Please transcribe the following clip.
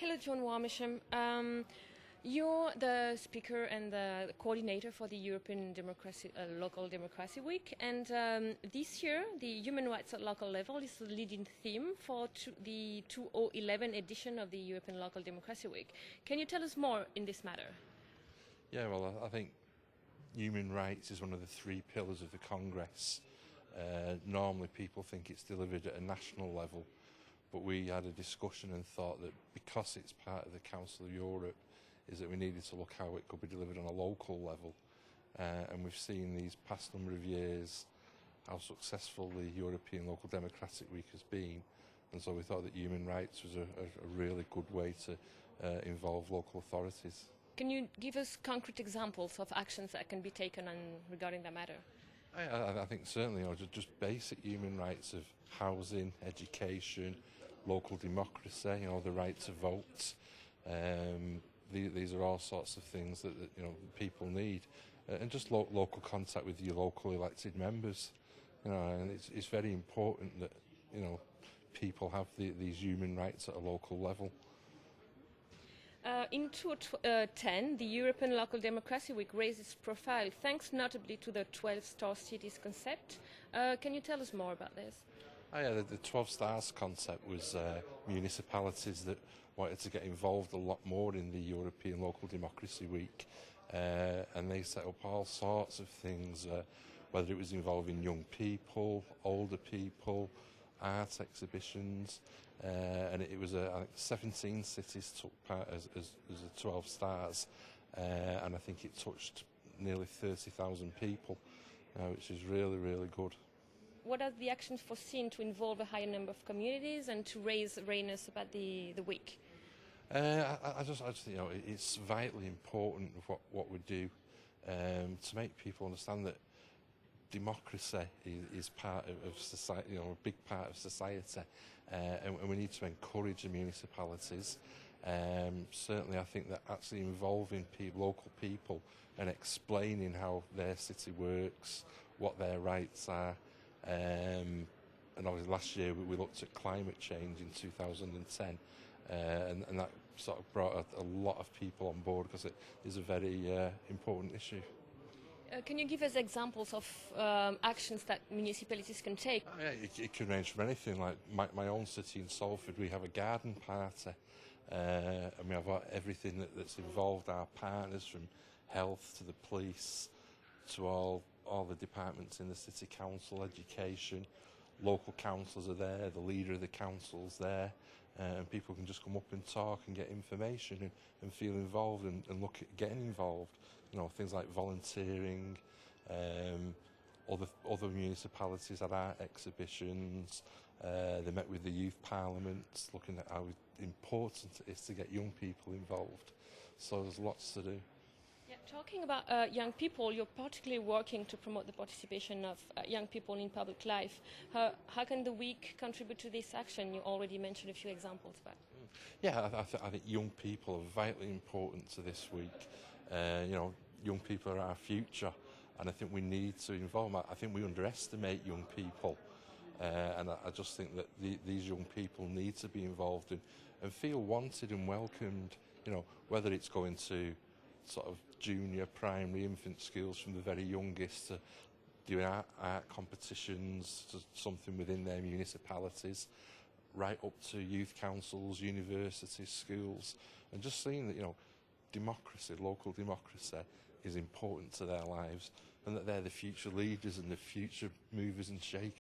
Hello, John WARMISHAM. You're the speaker and the coordinator for the European Local Democracy Week, and this year the human rights at local level is the leading theme for the 2011 edition of the European Local Democracy Week. Can you tell us more in this matter? Yeah, well, I think human rights is one of the three pillars of the Congress. Normally people think it's delivered at a national level, but we had a discussion and thought that because it's part of the Council of Europe, is that we needed to look how it could be delivered on a local level. And we've seen these past number of years how successful the European Local Democratic Week has been, and so we thought that human rights was a really good way to involve local authorities. Can you give us concrete examples of actions that can be taken regarding that matter? I think certainly, just basic human rights of housing, education, local democracy, the right to vote. These are all sorts of things that people need, and just local contact with your local elected members. And it's very important that people have these human rights at a local level. In 2010, the European Local Democracy Week raised its profile, thanks notably to the 12 Star Cities concept. Can you tell us more about this? The 12 Stars concept was municipalities that wanted to get involved a lot more in the European Local Democracy Week, and they set up all sorts of things, whether it was involving young people, older people, art exhibitions, and it was I think 17 cities took part as the 12 Stars, and I think it touched nearly 30,000 people, which is really, really good. What are the actions foreseen to involve a higher number of communities and to raise awareness about the week? I just think it's vitally important what we do to make people understand that democracy is part of society, a big part of society, and we need to encourage the municipalities. Certainly, I think that actually involving local people and explaining how their city works, what their rights are. And obviously last year we looked at climate change in 2010, and that sort of brought a lot of people on board because it is a very important issue. Can you give us examples of actions that municipalities can take? It can range from anything. Like my own city in Salford, we have a garden party, and we have everything that's involved, our partners from health to the police to all the departments in the city council, education, local councillors are there, the leader of the council's there, and people can just come up and talk and get information and feel involved and look at getting involved. Things like volunteering, other municipalities had art exhibitions, they met with the youth parliaments, looking at how important it is to get young people involved. So there's lots to do. Yeah, talking about young people, you're particularly working to promote the participation of young people in public life. How can the week contribute to this action? You already mentioned a few examples, but... Yeah, I think young people are vitally important to this week. Young people are our future, and I think we need to involve them. I think we underestimate young people, and I just think that these young people need to be involved and feel wanted and welcomed, whether it's going to sort of junior, primary, infant schools from the very youngest to doing art competitions, to something within their municipalities, right up to youth councils, universities, schools, and just seeing that, democracy, local democracy, is important to their lives, and that they're the future leaders and the future movers and shakers.